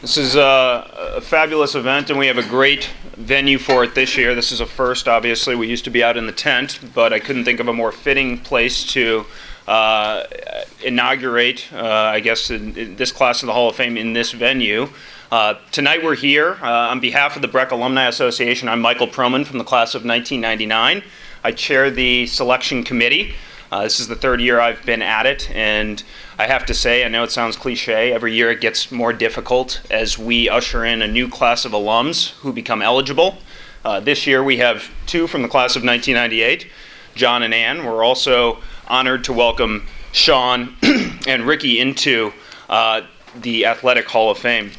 This is a fabulous event, and we have a great venue for it this year. This is a first, obviously. We used to be out in the tent, but I couldn't think of a more fitting place to inaugurate, I guess, in this class of the Hall of Fame in this venue. Tonight we're here on behalf of the Breck Alumni Association. I'm Michael Proman from the class of 1999. I chair the selection committee. This is the third year I've been at it, and I have to say, I know it sounds cliche, every year it gets more difficult as we usher in a new class of alums who become eligible. This year we have two from the class of 1998, John and Ann. We're also honored to welcome Sean and Ricky into the Athletic Hall of Fame.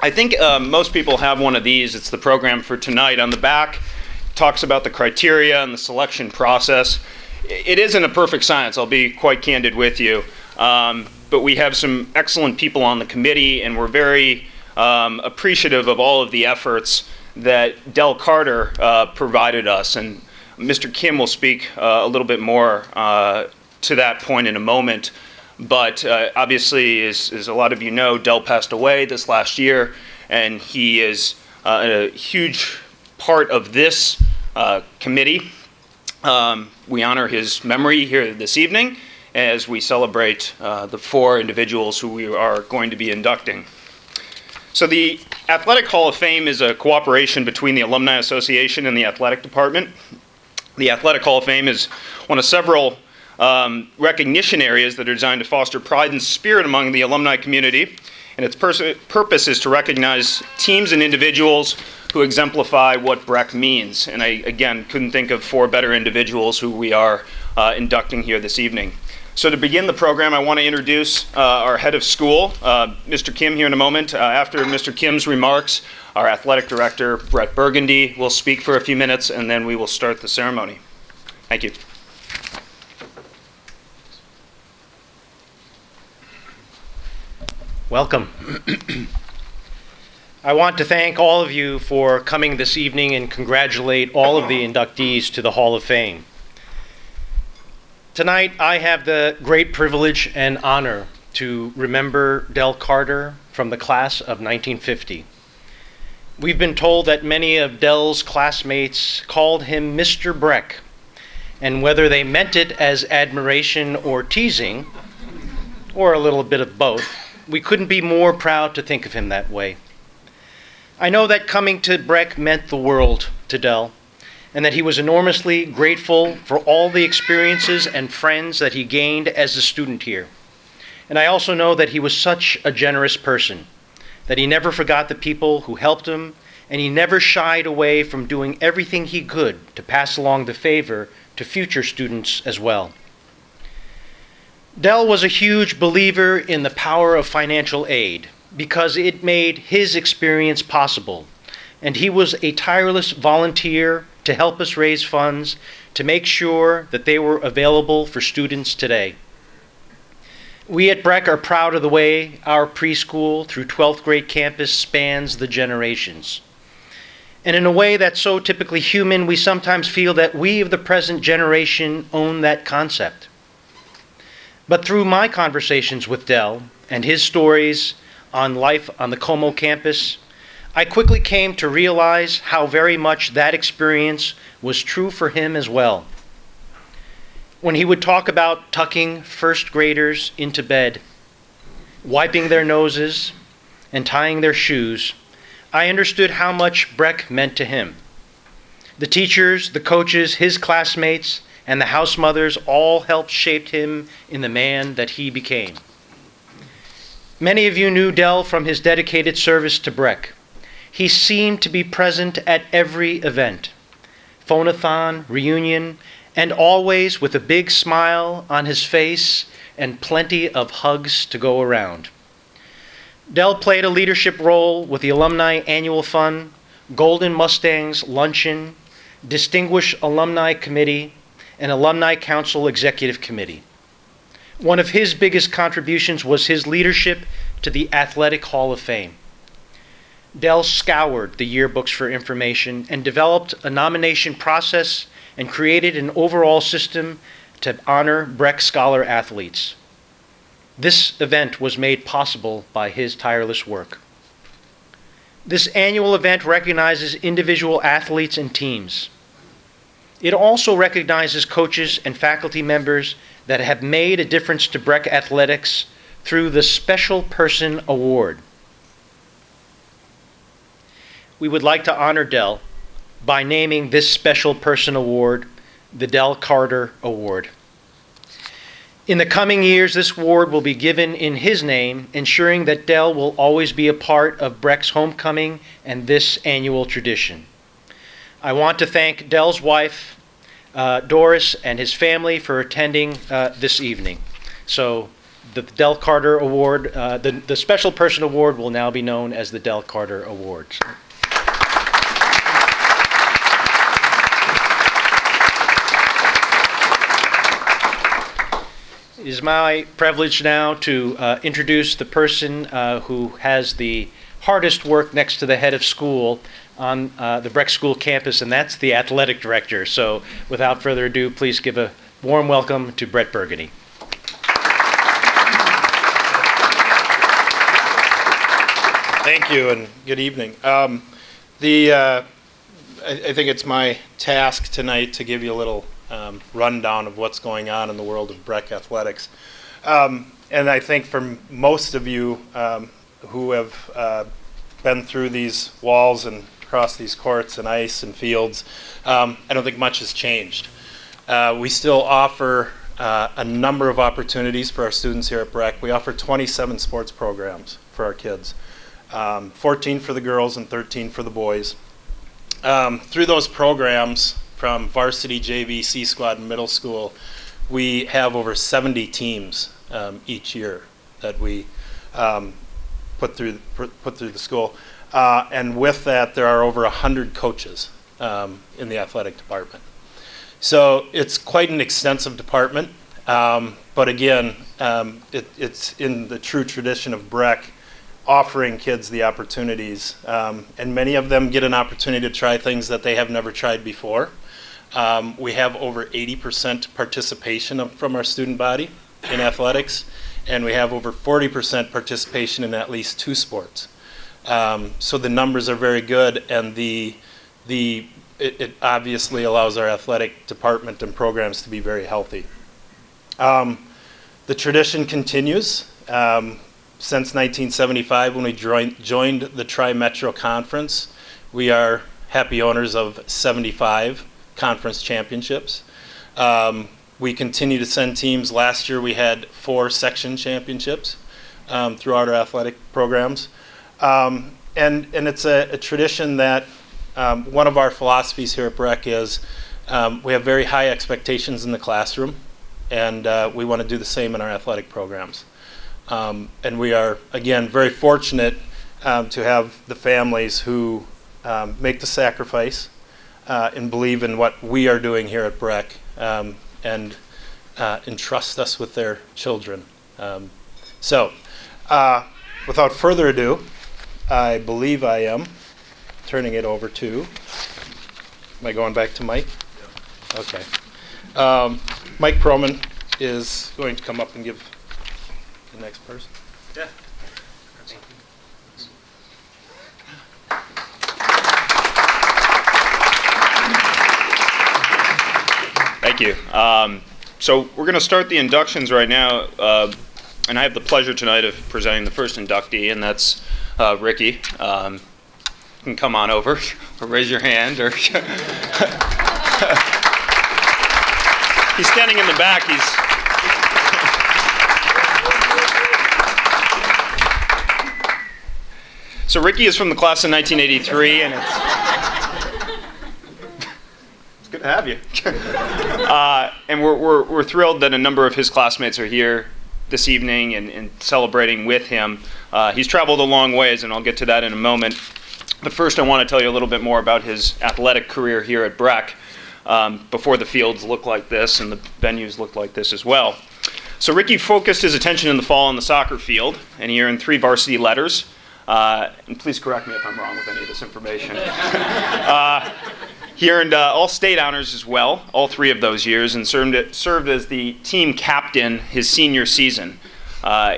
I think most people have one of these. It's the program for tonight. On the back, it talks about the criteria and the selection process. It isn't a perfect science, I'll be quite candid with you, but we have some excellent people on the committee, and we're very appreciative of all of the efforts that Del Carter provided us, and Mr. Kim will speak a little bit more to that point in a moment, but obviously, as a lot of you know, Del passed away this last year, and he is a huge part of this committee. We honor his memory here this evening as we celebrate the four individuals who we are going to be inducting. So the Athletic Hall of Fame is a cooperation between the Alumni Association and the Athletic Department. The Athletic Hall of Fame is one of several recognition areas that are designed to foster pride and spirit among the alumni community, and its purpose is to recognize teams and individuals who exemplify what Breck means. And I, again, couldn't think of four better individuals who we are inducting here this evening. So to begin the program, I want to introduce our head of school, Mr. Kim, here in a moment. After Mr. Kim's remarks, our athletic director, Brett Burgundy, will speak for a few minutes, and then we will start the ceremony. Thank you. Welcome. I want to thank all of you for coming this evening and congratulate all of the inductees to the Hall of Fame. Tonight, I have the great privilege and honor to remember Del Carter from the class of 1950. We've been told that many of Del's classmates called him Mr. Breck, and whether they meant it as admiration or teasing, or a little bit of both, we couldn't be more proud to think of him that way. I know that coming to Breck meant the world to Del, and that he was enormously grateful for all the experiences and friends that he gained as a student here. And I also know that he was such a generous person, that he never forgot the people who helped him, and he never shied away from doing everything he could to pass along the favor to future students as well. Del was a huge believer in the power of financial aid, because it made his experience possible. And he was a tireless volunteer to help us raise funds to make sure that they were available for students today. We at Breck are proud of the way our preschool through 12th grade campus spans the generations. And in a way that's so typically human, we sometimes feel that we of the present generation own that concept. But through my conversations with Del and his stories on life on the Como campus, I quickly came to realize how very much that experience was true for him as well. When he would talk about tucking first graders into bed, wiping their noses, and tying their shoes, I understood how much Breck meant to him. The teachers, the coaches, his classmates, and the house mothers all helped shape him in the man that he became. Many of you knew Del from his dedicated service to Breck. He seemed to be present at every event, phone-a-thon, reunion, and always with a big smile on his face and plenty of hugs to go around. Del played a leadership role with the Alumni Annual Fund, Golden Mustangs Luncheon, Distinguished Alumni Committee, and Alumni Council Executive Committee. One of his biggest contributions was his leadership to the Athletic Hall of Fame. Del scoured the yearbooks for information and developed a nomination process and created an overall system to honor Breck Scholar athletes. This event was made possible by his tireless work. This annual event recognizes individual athletes and teams. It also recognizes coaches and faculty members that have made a difference to Breck athletics through the Special Person Award. We would like to honor Del by naming this Special Person Award the Del Carter Award. In the coming years, this award will be given in his name, ensuring that Del will always be a part of Breck's homecoming and this annual tradition. I want to thank Del's wife, Doris, and his family for attending this evening. So the Del Carter Award, the Special Person Award will now be known as the Del Carter Awards. It is my privilege now to introduce the person who has the hardest work next to the head of school on the Breck School campus, and that's the athletic director. So without further ado, please give a warm welcome to Brett Burgundy. Thank you, and good evening. I think it's my task tonight to give you a little rundown of what's going on in the world of Breck athletics. And I think for most of you who have been through these walls and across these courts and ice and fields, I don't think much has changed. We still offer a number of opportunities for our students here at Breck. We offer 27 sports programs for our kids, 14 for the girls and 13 for the boys. Through those programs, from varsity, JV, C squad, and middle school, we have over 70 teams each year that we put through the school. And with that, there are over 100 coaches in the athletic department. So it's quite an extensive department. But again, it's in the true tradition of Breck, offering kids the opportunities. And many of them get an opportunity to try things that they have never tried before. We have over 80% participation from our student body in athletics, and we have over 40% participation in at least 2 sports. So the numbers are very good, and it obviously allows our athletic department and programs to be very healthy. The tradition continues since 1975 when we joined the Tri-Metro Conference. We are happy owners of 75 conference championships. We continue to send teams. Last year we had 4 section championships throughout our athletic programs. And it's a tradition that one of our philosophies here at Breck is we have very high expectations in the classroom, and we want to do the same in our athletic programs. And we are, again, very fortunate to have the families who make the sacrifice and believe in what we are doing here at Breck, and entrust us with their children. So, without further ado, I believe I am turning it over to, am I going back to Mike? Yeah. Okay. Mike Proman is going to come up and give the next person. Yeah. Thank you. So we're going to start the inductions right now, and I have the pleasure tonight of presenting the first inductee, and that's Ricky. You can come on over, or raise your hand, or he's standing in the back. So Ricky is from the class of 1983, and it's good to have you. And we're thrilled that a number of his classmates are here this evening and celebrating with him. He's traveled a long ways, and I'll get to that in a moment. But first, I want to tell you a little bit more about his athletic career here at Breck before the fields look like this and the venues look like this as well. So Ricky focused his attention in the fall on the soccer field, and he earned 3 varsity letters. And please correct me if I'm wrong with any of this information. He earned all state honors as well, all 3 of those years, and served as the team captain his senior season.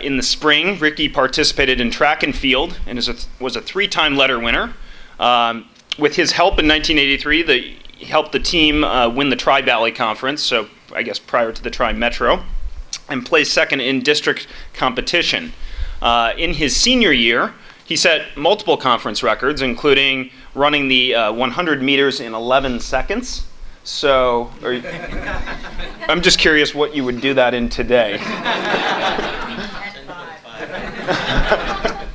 In the spring, Ricky participated in track and field and was a three-time letter winner. With his help in 1983, he helped the team win the Tri-Valley Conference, so I guess prior to the Tri-Metro, and placed second in district competition. In his senior year, he set multiple conference records, including running the 100 meters in 11 seconds. So, I'm just curious what you would do that in today.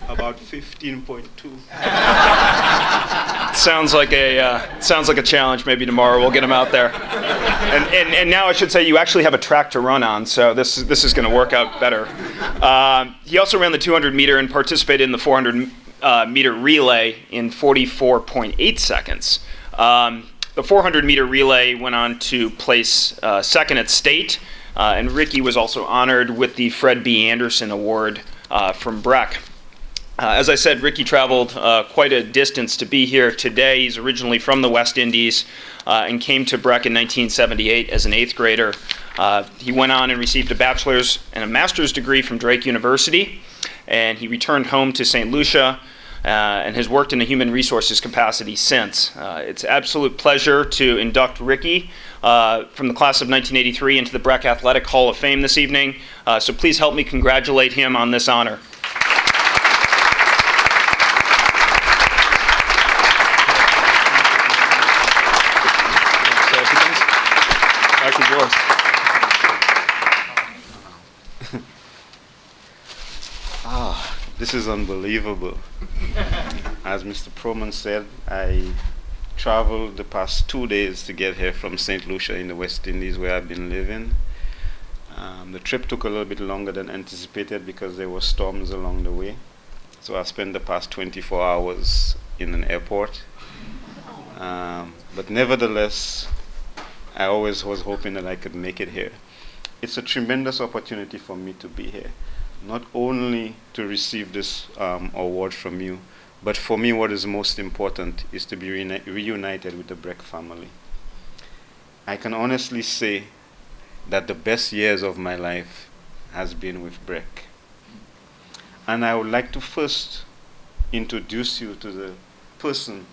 About 15.2. Sounds like a challenge. Maybe tomorrow we'll get him out there. And now I should say you actually have a track to run on, so this is going to work out better. He also ran the 200 meter and participated in the 400 meter relay in 44.8 seconds. The 400 meter relay went on to place second at state, and Ricky was also honored with the Fred B. Anderson Award from Breck. As I said, Ricky traveled quite a distance to be here today. He's originally from the West Indies and came to Breck in 1978 as an 8th grader. He went on and received a bachelor's and a master's degree from Drake University, and he returned home to St. Lucia and has worked in a human resources capacity since. It's an absolute pleasure to induct Ricky from the class of 1983 into the Breck Athletic Hall of Fame this evening. So please help me congratulate him on this honor. This is unbelievable. As Mr. Proman said, I traveled the past 2 days to get here from St. Lucia in the West Indies where I've been living. The trip took a little bit longer than anticipated because there were storms along the way. So I spent the past 24 hours in an airport. But nevertheless, I always was hoping that I could make it here. It's a tremendous opportunity for me to be here. Not only to receive this award from you, but for me what is most important is to be reunited with the Breck family. I can honestly say that the best years of my life has been with Breck. And I would like to first introduce you to the person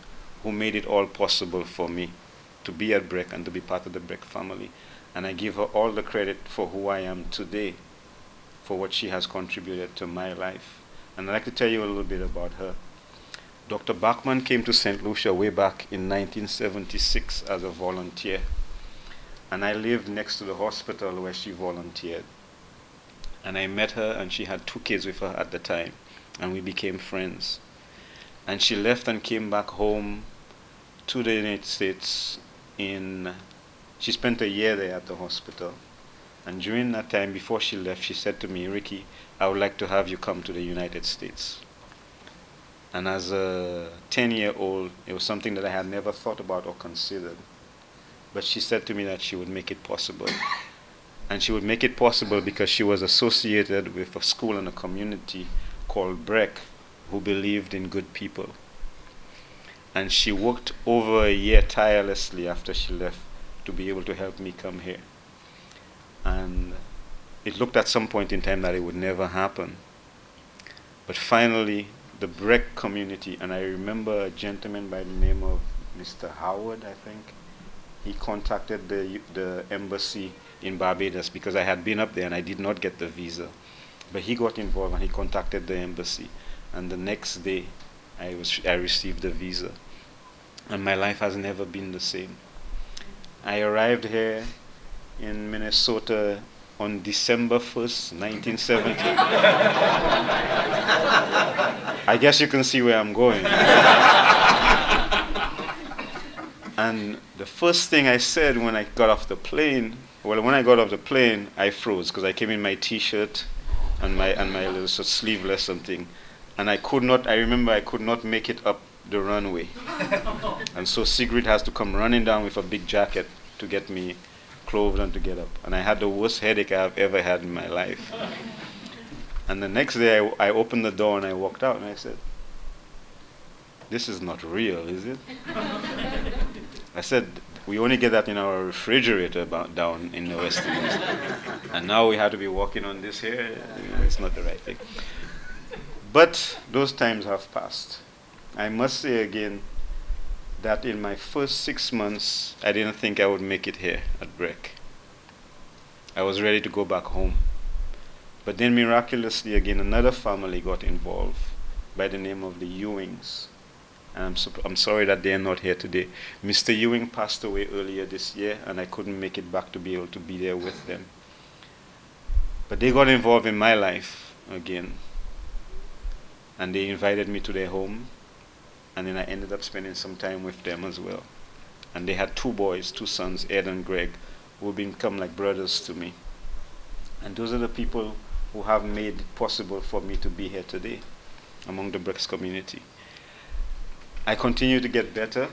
who made it all possible for me to be at Breck and to be part of the Breck family. And I give her all the credit for who I am today, for what she has contributed to my life. And I'd like to tell you a little bit about her. Dr. Bachman came to St. Lucia way back in 1976 as a volunteer. And I lived next to the hospital where she volunteered. And I met her, and she had 2 kids with her at the time. And we became friends. And she left and came back home to the United States she spent a year there at the hospital. And during that time, before she left, she said to me, "Ricky, I would like to have you come to the United States." And as a 10-year-old, it was something that I had never thought about or considered. But she said to me that she would make it possible. And she would make it possible because she was associated with a school and a community called Breck, who believed in good people. And she worked over a year tirelessly after she left to be able to help me come here. And it looked at some point in time that it would never happen. But finally, the Breck community, and I remember a gentleman by the name of Mr. Howard, I think, he contacted the embassy in Barbados because I had been up there and I did not get the visa. But he got involved and he contacted the embassy. And the next day, I received the visa. And my life has never been the same. I arrived here in Minnesota on December 1st, 1970. I guess you can see where I'm going. And the first thing I said when I got off the plane, I froze because I came in my t-shirt and my little sort of sleeveless something. And I remember I could not make it up the runway. And so Sigrid has to come running down with a big jacket to get me clothed and to get up. And I had the worst headache I've ever had in my life. And the next day I opened the door and I walked out and I said, "This is not real, is it?" I said, We only get that in our refrigerator down in the West Indies. And now we have to be working on this here. It's not the right thing. But those times have passed. I must say again that in my first 6 months, I didn't think I would make it here at Breck. I was ready to go back home. But then miraculously again, another family got involved by the name of the Ewings. And I'm sorry that they are not here today. Mr. Ewing passed away earlier this year, and I couldn't make it back to be able to be there with them. But they got involved in my life again. And they invited me to their home. And then I ended up spending some time with them as well. And they had 2 boys, 2 sons, Ed and Greg, who become like brothers to me. And those are the people who have made it possible for me to be here today among the Breck's community. I continue to get better,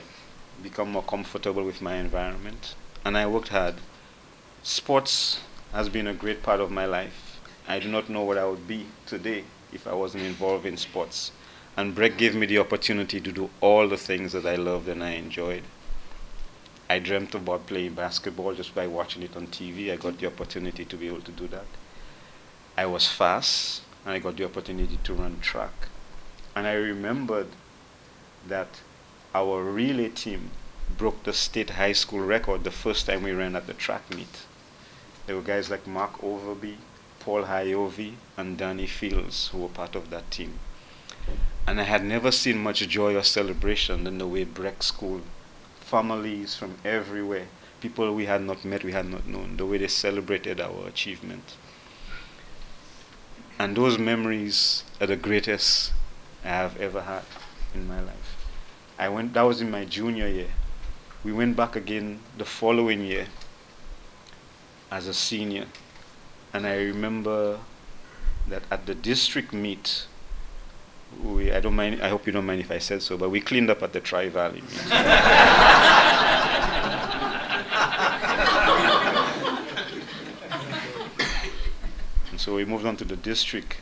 become more comfortable with my environment, and I worked hard. Sports has been a great part of my life. I do not know what I would be today if I wasn't involved in sports. And Breck gave me the opportunity to do all the things that I loved and I enjoyed. I dreamt about playing basketball just by watching it on TV. I got the opportunity to be able to do that. I was fast, and I got the opportunity to run track. And I remembered that our relay team broke the state high school record the first time we ran at the track meet. There were guys like Mark Overby, Paul Hiovi, and Danny Fields who were part of that team. And I had never seen much joy or celebration than the way Breck School, families from everywhere, people we had not met, we had not known, the way they celebrated our achievement. And those memories are the greatest I have ever had in my life. That was in my junior year. We went back again the following year as a senior. And I remember that at the district meet, I don't mind, I hope you don't mind if I said so, but we cleaned up at the Tri-Valley meet. And so we moved on to the district.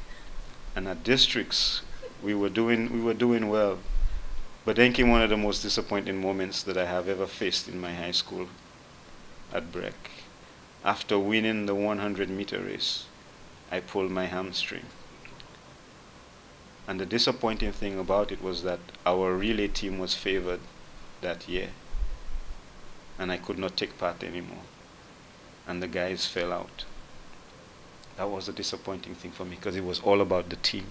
And at districts, we were doing well. But then came one of the most disappointing moments that I have ever faced in my high school at Breck. After winning the 100-meter race, I pulled my hamstring. And the disappointing thing about it was that our relay team was favored that year. And I could not take part anymore. And the guys fell out. That was a disappointing thing for me because it was all about the team.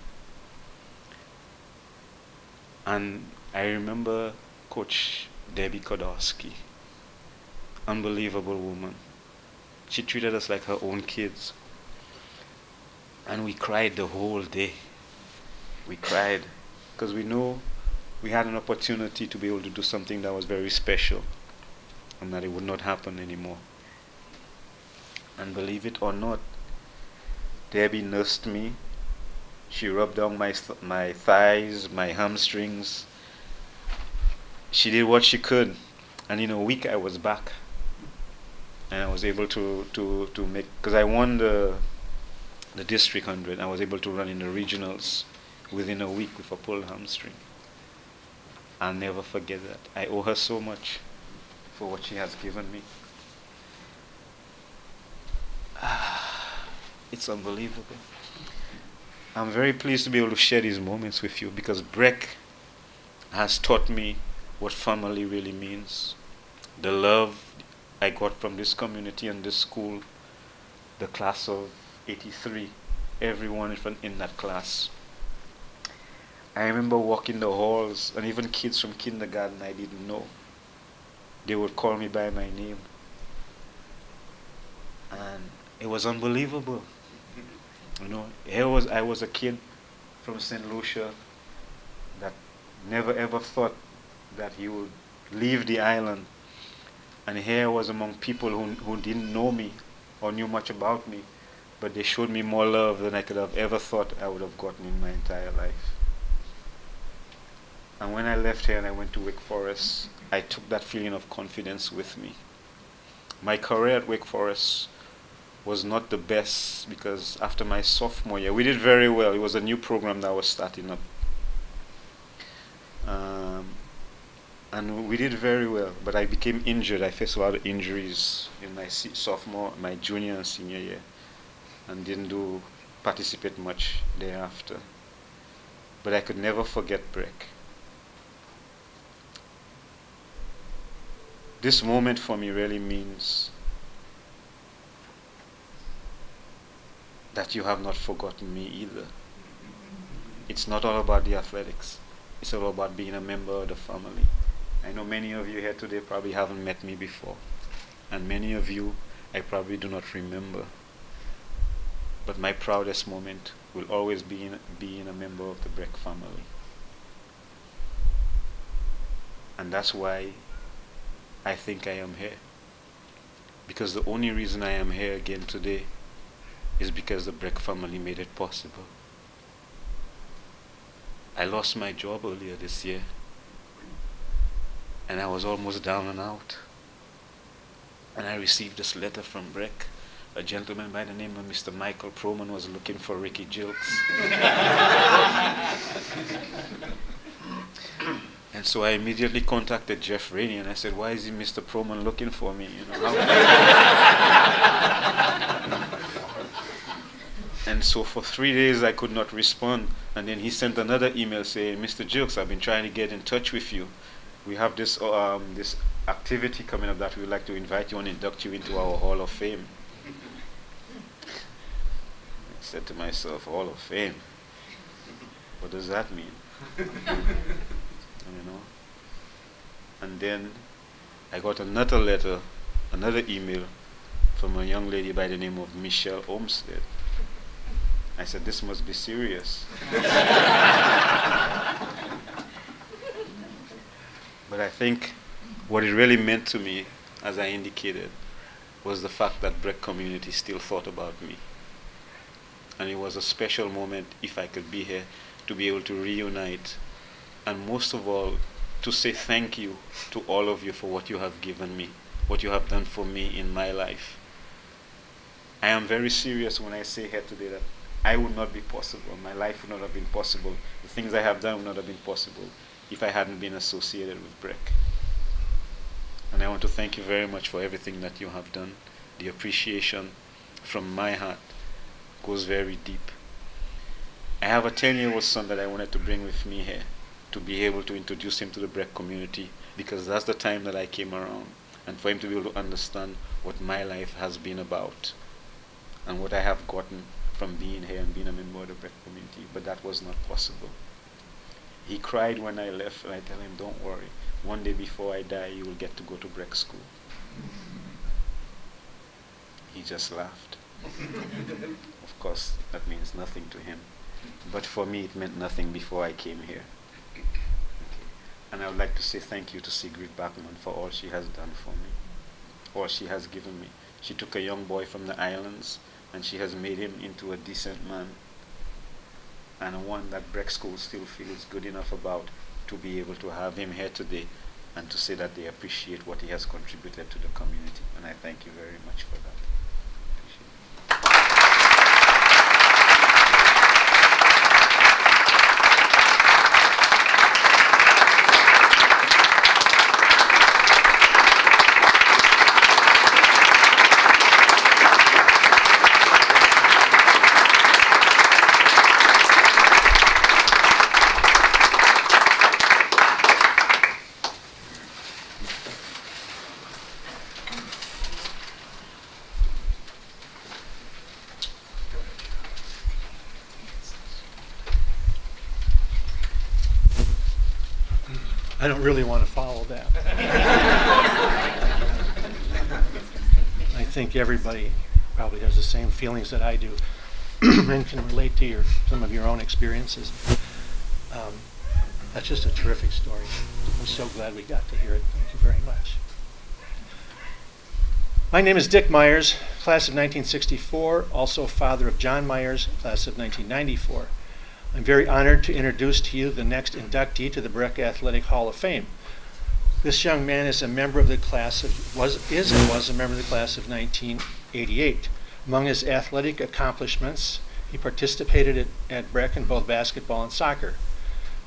And I remember Coach Debbie Kodowski, unbelievable woman. She treated us like her own kids. And we cried the whole day. We cried because we know we had an opportunity to be able to do something that was very special and that it would not happen anymore. And believe it or not, Debbie nursed me. She rubbed down my thighs, my hamstrings. She did what she could. And in a week I was back. And I was able to make, because I won the district 100. I was able to run in the regionals within a week with a pulled hamstring. I'll never forget that. I owe her so much for what she has given me. It's unbelievable. I'm very pleased to be able to share these moments with you because Breck has taught me what family really means. The love I got from this community and this school, the class of 83, everyone in that class. I remember walking the halls, and even kids from kindergarten I didn't know. They would call me by my name. And it was unbelievable. You know, I was a kid from St. Lucia that never ever thought that he would leave the island. And here I was among people who didn't know me or knew much about me, but they showed me more love than I could have ever thought I would have gotten in my entire life. And when I left here and I went to Wake Forest, I took that feeling of confidence with me. My career at Wake Forest was not the best because after my sophomore year, we did very well. It was a new program that was starting up. And we did very well, but I became injured. I faced a lot of injuries in my my junior and senior year, and didn't participate much thereafter. But I could never forget Breck. This moment for me really means that you have not forgotten me either. It's not all about the athletics. It's all about being a member of the family. I know many of you here today probably haven't met me before, and many of you I probably do not remember. But my proudest moment will always be in being a member of the Breck family. And that's why I think I am here. Because the only reason I am here again today is because the Breck family made it possible. I lost my job earlier this year, and I was almost down and out. And I received this letter from Breck. A gentleman by the name of Mr. Michael Proman was looking for Ricky Jilks. And so I immediately contacted Jeff Rainey and I said, why is Mr. Proman looking for me? And so for 3 days I could not respond. And then he sent another email saying, Mr. Jilks, I've been trying to get in touch with you. We have this this activity coming up that we would like to invite you and induct you into our Hall of Fame. I said to myself, Hall of Fame? What does that mean? And then I got another letter, another email from a young lady by the name of Michelle Olmsted. I said, this must be serious. But I think what it really meant to me, as I indicated, was the fact that Breck community still thought about me. And it was a special moment, if I could be here, to be able to reunite, and most of all, to say thank you to all of you for what you have given me, what you have done for me in my life. I am very serious when I say here today that I would not be possible, my life would not have been possible, the things I have done would not have been possible if I hadn't been associated with Breck. And I want to thank you very much for everything that you have done. The appreciation from my heart goes very deep. I have a 10-year-old son that I wanted to bring with me here to be able to introduce him to the Breck community, because that's the time that I came around, and for him to be able to understand what my life has been about and what I have gotten from being here and being a member of the Breck community. But that was not possible. He cried when I left, and I tell him, don't worry, one day before I die you will get to go to Breck school. He just laughed. Of course that means nothing to him, but for me it meant nothing before I came here. And I would like to say thank you to Sigrid Bachman for all she has done for me, all she has given me. She took a young boy from the islands and she has made him into a decent man, and one that Breck School still feels good enough about to be able to have him here today and to say that they appreciate what he has contributed to the community. And I thank you very much for that. I don't really want to follow that. I think everybody probably has the same feelings that I do and can relate to some of your own experiences. That's just a terrific story. I'm so glad we got to hear it. Thank you very much. My name is Dick Myers, class of 1964, also father of John Myers, class of 1994. I'm very honored to introduce to you the next inductee to the Breck Athletic Hall of Fame. This young man is a member of the class of, was a member of the class of 1988. Among his athletic accomplishments, he participated at Breck in both basketball and soccer.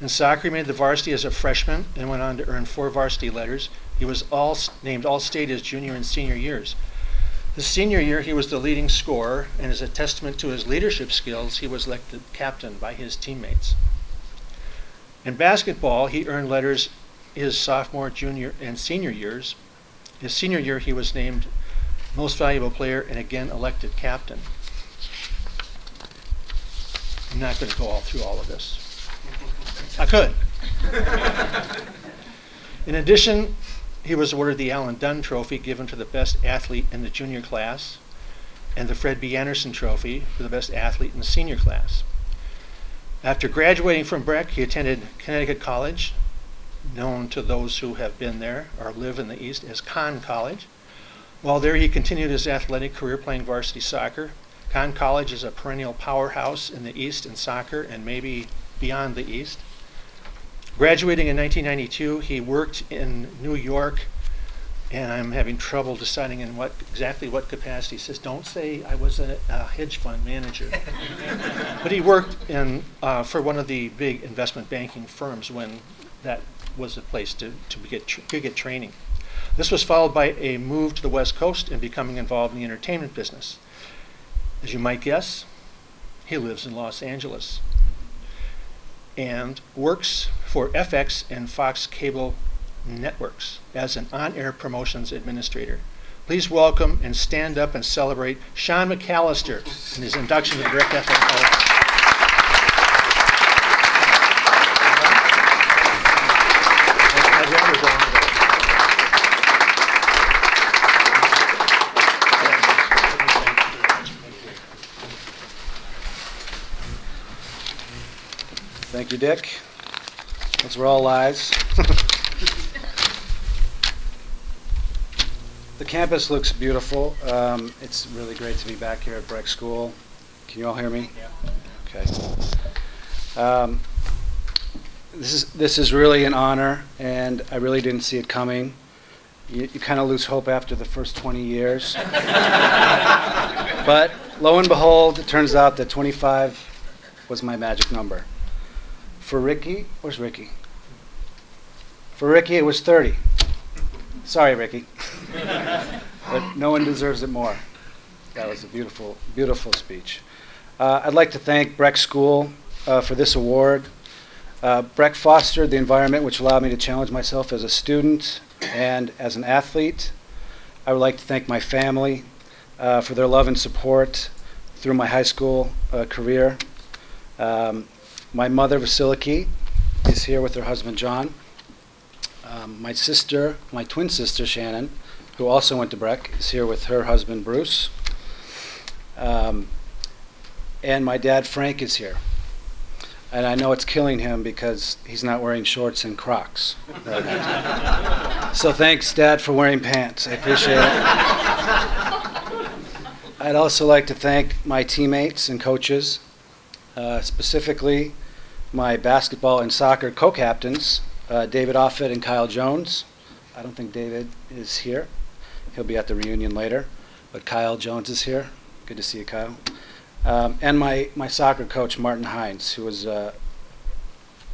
In soccer, he made the varsity as a freshman and went on to earn 4 varsity letters. He was named All-State his junior and senior years. His senior year, he was the leading scorer, and as a testament to his leadership skills, he was elected captain by his teammates. In basketball, he earned letters his sophomore, junior, and senior years. His senior year, he was named Most Valuable Player and again elected captain. I'm not going to go all through all of this. I could. In addition, he was awarded the Allen Dunn Trophy, given to the best athlete in the junior class, and the Fred B. Anderson Trophy for the best athlete in the senior class. After graduating from Breck, he attended Connecticut College, known to those who have been there or live in the East as Conn College. While there, he continued his athletic career playing varsity soccer. Conn College is a perennial powerhouse in the East in soccer and maybe beyond the East. Graduating in 1992, he worked in New York, and I'm having trouble deciding in exactly what capacity. He says, don't say I was a hedge fund manager. But he worked for one of the big investment banking firms when that was a place to get training. This was followed by a move to the West Coast and becoming involved in the entertainment business. As you might guess, he lives in Los Angeles and works for FX and Fox Cable Networks as an on-air promotions administrator. Please welcome and stand up and celebrate Sean McAllister in his induction to the Breck Athletic Hall of Fame. Thank you, Dick. Those were all lies. The campus looks beautiful. It's really great to be back here at Breck School. Can you all hear me? Yeah. Okay. This is really an honor, and I really didn't see it coming. You kind of lose hope after the first 20 years. But lo and behold, it turns out that 25 was my magic number. For Ricky, where's Ricky? For Ricky, it was 30. Sorry, Ricky. But no one deserves it more. That was a beautiful, beautiful speech. I'd like to thank Breck School for this award. Breck fostered the environment which allowed me to challenge myself as a student and as an athlete. I would like to thank my family for their love and support through my high school career. My mother, Vasiliki, is here with her husband, John. My sister, my twin sister, Shannon, who also went to Breck, is here with her husband, Bruce. And my dad, Frank, is here. And I know it's killing him because he's not wearing shorts and Crocs. So thanks, Dad, for wearing pants. I appreciate it. I'd also like to thank my teammates and coaches, specifically my basketball and soccer co-captains, David Offit and Kyle Jones. I don't think David is here. He'll be at the reunion later, but Kyle Jones is here. Good to see you, Kyle. And my soccer coach, Martin Hines, who was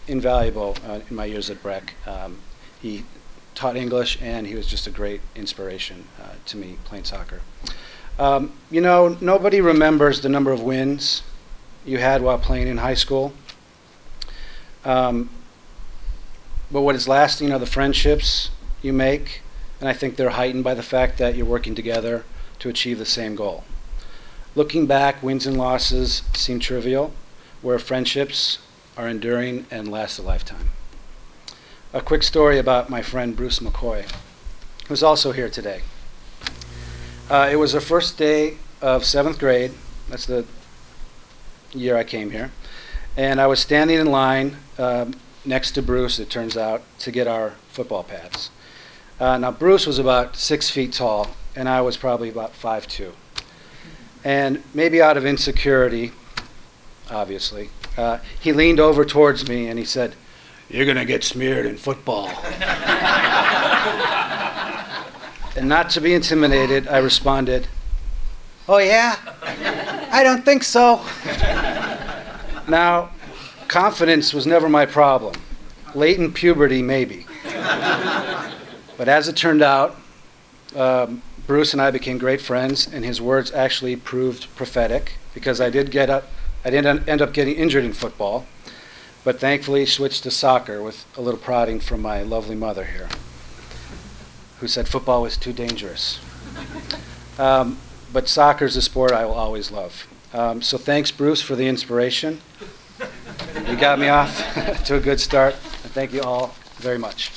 invaluable in my years at Breck. He taught English, and he was just a great inspiration to me playing soccer. Nobody remembers the number of wins you had while playing in high school. But what is lasting are the friendships you make, and I think they're heightened by the fact that you're working together to achieve the same goal. Looking back, wins and losses seem trivial, where friendships are enduring and last a lifetime. A quick story about my friend Bruce McCoy, who's also here today. It was the first day of 7th grade. That's the year I came here. And I was standing in line next to Bruce, it turns out, to get our football pads. Now, Bruce was about 6 feet tall, and I was probably about 5'2". And maybe out of insecurity, obviously, he leaned over towards me and he said, "You're going to get smeared in football." And not to be intimidated, I responded, "Oh yeah? I don't think so." Now, confidence was never my problem. Latent puberty, maybe. But as it turned out, Bruce and I became great friends, and his words actually proved prophetic because I did end up getting injured in football, but thankfully switched to soccer with a little prodding from my lovely mother here, who said football was too dangerous. But soccer is a sport I will always love. So thanks, Bruce, for the inspiration. You got me off to a good start. And thank you all very much.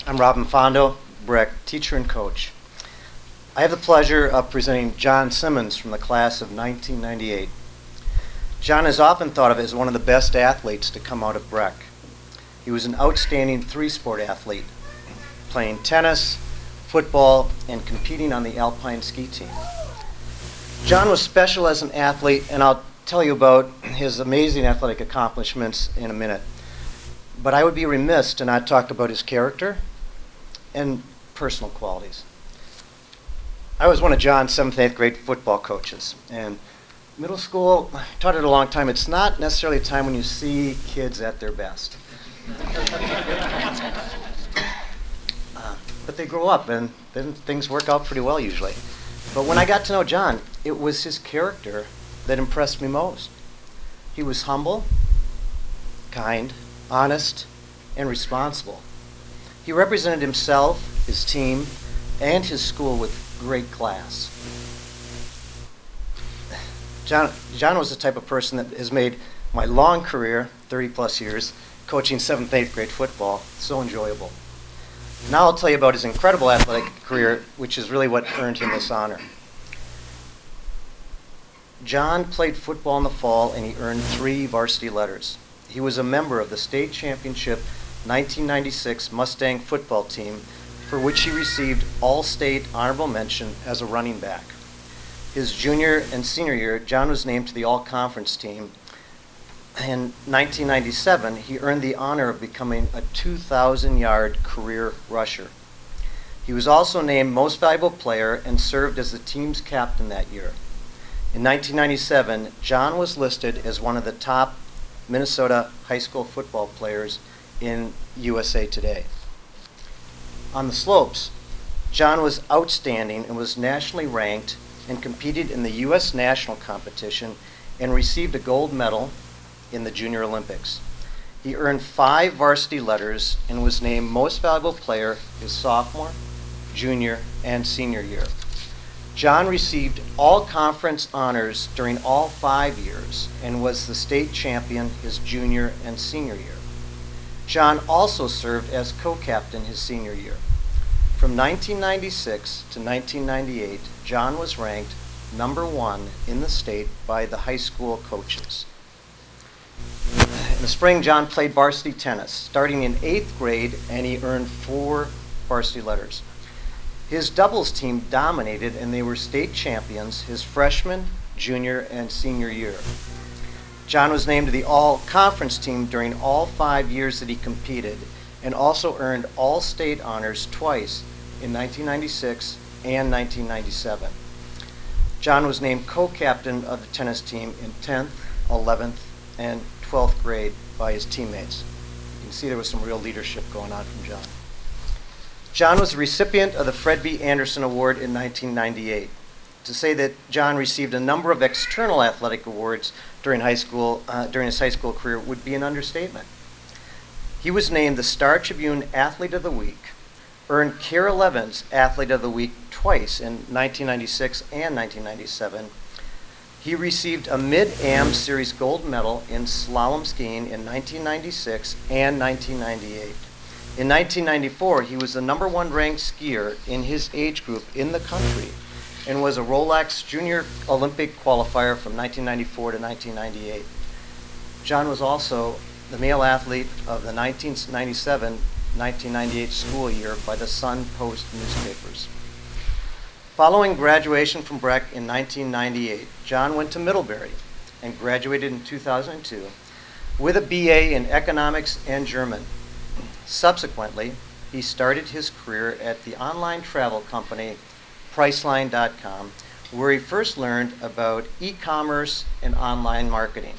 I'm Robin Fondo, Breck, teacher and coach. I have the pleasure of presenting John Simmons from the class of 1998. John is often thought of as one of the best athletes to come out of Breck. He was an outstanding three-sport athlete, playing tennis, football, and competing on the alpine ski team. John was special as an athlete, and I'll tell you about his amazing athletic accomplishments in a minute. But I would be remiss to not talk about his character and personal qualities. I was one of John's 7th, 8th grade football coaches. And middle school, I taught it a long time. It's not necessarily a time when you see kids at their best. But they grow up, and then things work out pretty well usually. But when I got to know John, it was his character that impressed me most. He was humble, kind, honest, and responsible. He represented himself, his team, and his school with great class. John was the type of person that has made my long career, 30 plus years, coaching 7th, 8th grade football, so enjoyable. Now I'll tell you about his incredible athletic career, which is really what earned him this honor. John played football in the fall, and he earned 3 varsity letters. He was a member of the state championship 1996 Mustang football team, for which he received all-state honorable mention as a running back. His junior and senior year, John was named to the all-conference team. In 1997, he earned the honor of becoming a 2,000-yard career rusher. He was also named Most Valuable Player and served as the team's captain that year. In 1997, John was listed as one of the top Minnesota high school football players in USA Today. On the slopes, John was outstanding and was nationally ranked and competed in the U.S. national competition and received a gold medal in the Junior Olympics. He earned 5 varsity letters and was named Most Valuable Player his sophomore, junior, and senior year. John received all conference honors during all 5 years and was the state champion his junior and senior year. John also served as co-captain his senior year. From 1996 to 1998, John was ranked number 1 in the state by the high school coaches. In the spring, John played varsity tennis, starting in 8th grade, and he earned 4 varsity letters. His doubles team dominated, and they were state champions his freshman, junior, and senior year. John was named to the all-conference team during all 5 years that he competed, and also earned all-state honors twice in 1996 and 1997. John was named co-captain of the tennis team in 10th, 11th, and 12th grade by his teammates. You can see there was some real leadership going on from John. John was the recipient of the Fred B. Anderson Award in 1998. To say that John received a number of external athletic awards during his high school career would be an understatement. He was named the Star Tribune Athlete of the Week, earned Carol Evans Athlete of the Week twice in 1996 and 1997. He received a Mid-Am Series gold medal in slalom skiing in 1996 and 1998. In 1994, he was the number 1 ranked skier in his age group in the country and was a Rolex Junior Olympic qualifier from 1994 to 1998. John was also the male athlete of the 1997 1998 school year by the Sun Post newspapers. Following graduation from Breck in 1998, John went to Middlebury and graduated in 2002 with a BA in economics and German. Subsequently, he started his career at the online travel company Priceline.com, where he first learned about e-commerce and online marketing.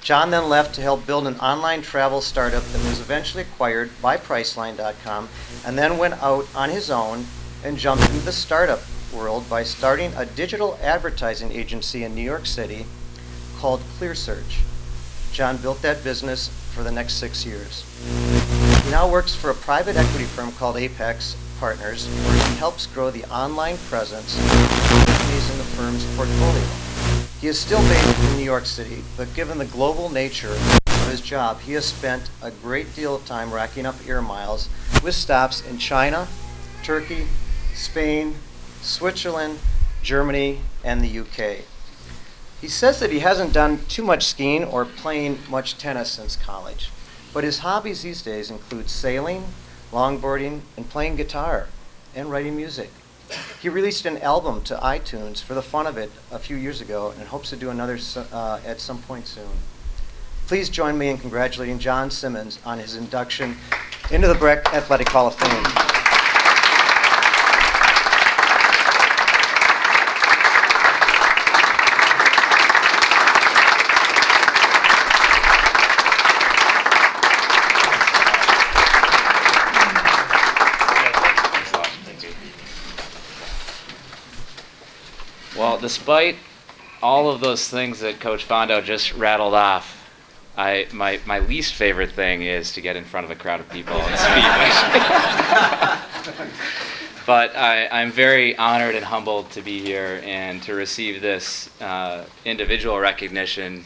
John then left to help build an online travel startup that was eventually acquired by Priceline.com, and then went out on his own and jumped into the startup world by starting a digital advertising agency in New York City called ClearSearch. John built that business for the next 6 years. He now works for a private equity firm called Apex Partners, where he helps grow the online presence of companies in the firm's portfolio. He is still based in New York City, but given the global nature of his job, he has spent a great deal of time racking up air miles with stops in China, Turkey, Spain, Switzerland, Germany, and the UK. He says that he hasn't done too much skiing or playing much tennis since college, but his hobbies these days include sailing, longboarding, and playing guitar, and writing music. He released an album to iTunes for the fun of it a few years ago and hopes to do another at some point soon. Please join me in congratulating John Simmons on his induction into the Breck Athletic Hall of Fame. Well, despite all of those things that Coach Fondo just rattled off, my least favorite thing is to get in front of a crowd of people and speak. But I'm very honored and humbled to be here and to receive this individual recognition,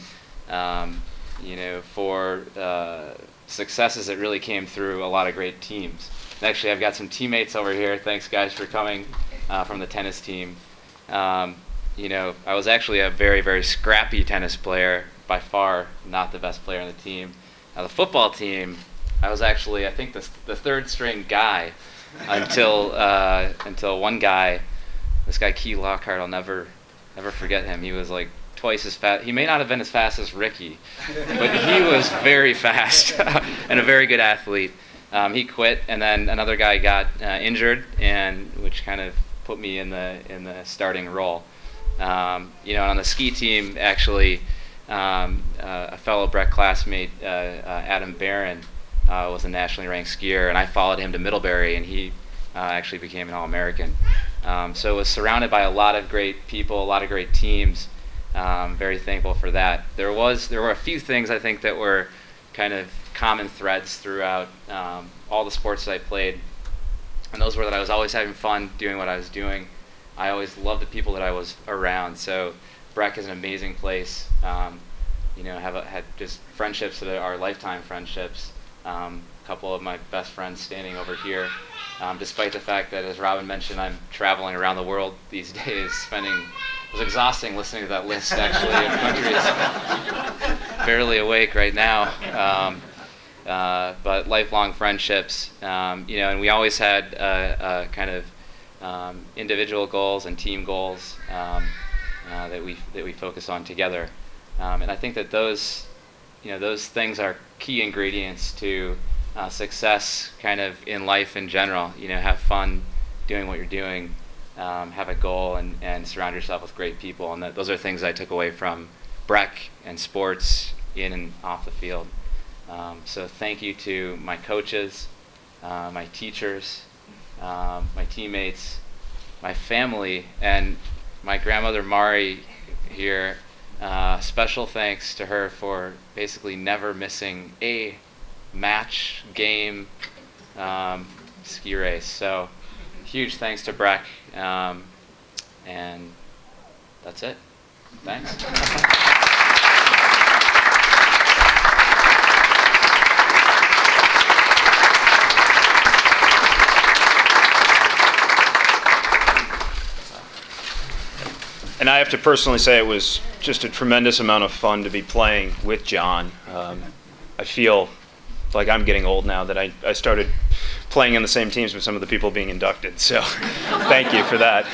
for successes that really came through a lot of great teams. And actually, I've got some teammates over here. Thanks, guys, for coming from the tennis team. I was actually a very, very scrappy tennis player, by far not the best player on the team. Now, the football team, I was actually, I think, the third string guy until one guy, this guy Key Lockhart, I'll never forget him. He was like twice as fast. He may not have been as fast as Ricky, but he was very fast and a very good athlete. He quit, and then another guy got injured, which kind of put me in the starting role. On the ski team, actually, a fellow Breck classmate, Adam Barron, was a nationally ranked skier, and I followed him to Middlebury, and he actually became an All-American. So I was surrounded by a lot of great people, a lot of great teams. Very thankful for that. There were a few things I think that were kind of common threads throughout all the sports that I played. And those were that I was always having fun doing what I was doing. I always loved the people that I was around. So Breck is an amazing place. Had just friendships that are lifetime friendships. A couple of my best friends standing over here. Despite the fact that, as Robin mentioned, I'm traveling around the world these days, it was exhausting listening to that list, actually, of countries. Barely awake right now. But lifelong friendships, and we always had kind of individual goals and team goals that we focus on together, and I think that those things are key ingredients to success, kind of in life in general. Have fun doing what you're doing, have a goal, and surround yourself with great people, and those are things I took away from Breck and sports in and off the field. So thank you to my coaches, my teachers, my teammates, my family, and my grandmother Mari here. Special thanks to her for basically never missing a match, game, ski race. So huge thanks to Breck, and that's it. Thanks. And I have to personally say it was just a tremendous amount of fun to be playing with John. I feel like I'm getting old now that I started playing in the same teams with some of the people being inducted. So thank you for that.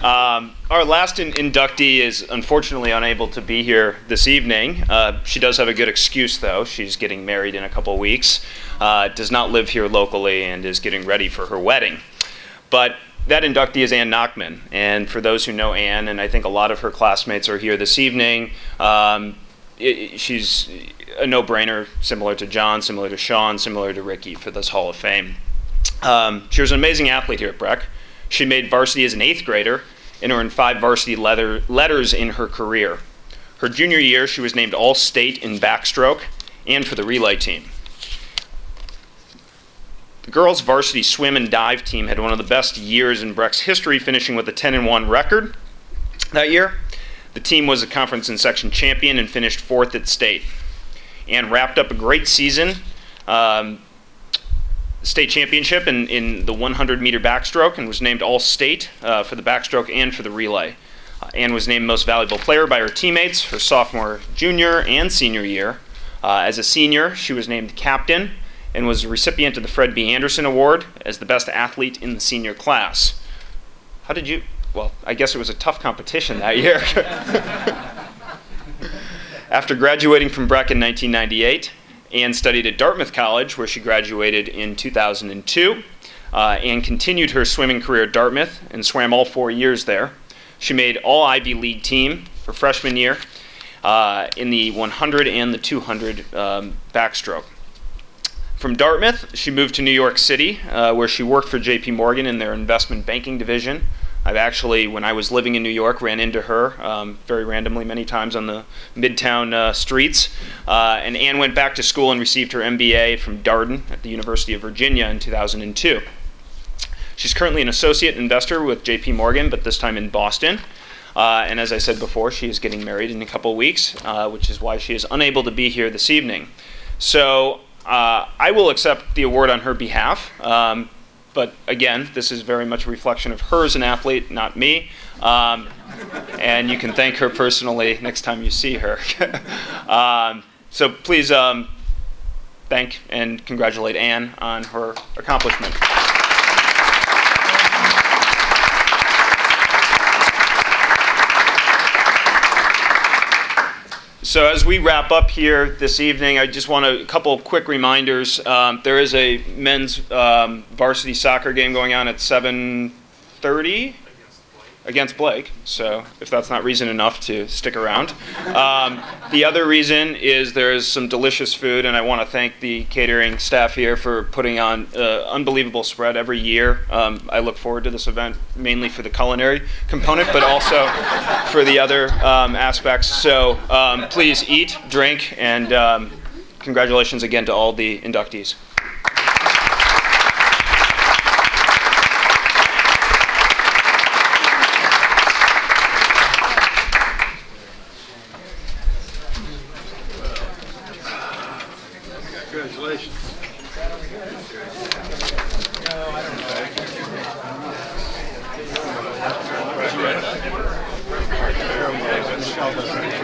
Our last inductee is unfortunately unable to be here this evening. She does have a good excuse, though. She's getting married in a couple weeks, does not live here locally, and is getting ready for her wedding. But that inductee is Ann Nachman. And for those who know Ann, and I think a lot of her classmates are here this evening, she's a no-brainer, similar to John, similar to Sean, similar to Ricky for this Hall of Fame. She was an amazing athlete here at Breck. She made varsity as an 8th grader and earned 5 varsity letters in her career. Her junior year, she was named All-State in backstroke and for the relay team. The girls' varsity swim and dive team had one of the best years in Breck's history, finishing with a 10-1 record that year. The team was a conference and section champion and finished 4th at state. And wrapped up a great season, state championship in the 100-meter backstroke, and was named All-State for the backstroke and for the relay. Ann was named Most Valuable Player by her teammates her sophomore, junior, and senior year. As a senior, she was named captain and was a recipient of the Fred B. Anderson Award as the best athlete in the senior class. How did you... Well, I guess it was a tough competition that year. After graduating from Breck in 1998, Ann studied at Dartmouth College, where she graduated in 2002, and continued her swimming career at Dartmouth and swam all 4 years there. She made all Ivy League team her freshman year in the 100 and the 200 backstroke. From Dartmouth, she moved to New York City, where she worked for J.P. Morgan in their investment banking division. I've actually, when I was living in New York, ran into her very randomly many times on the Midtown streets. And Ann went back to school and received her MBA from Darden at the University of Virginia in 2002. She's currently an associate investor with J.P. Morgan, but this time in Boston. And as I said before, she is getting married in a couple of weeks, which is why she is unable to be here this evening. So I will accept the award on her behalf. But again, this is very much a reflection of her as an athlete, not me. And you can thank her personally next time you see her. So please thank and congratulate Ann on her accomplishment. So as we wrap up here this evening, I just want a couple of quick reminders. There is a men's varsity soccer game going on at 7:30 against Blake. So if that's not reason enough to stick around. The other reason is there's some delicious food, and I want to thank the catering staff here for putting on unbelievable spread every year. I look forward to this event mainly for the culinary component, but also for the other aspects. So please eat, drink, and congratulations again to all the inductees. Congratulations.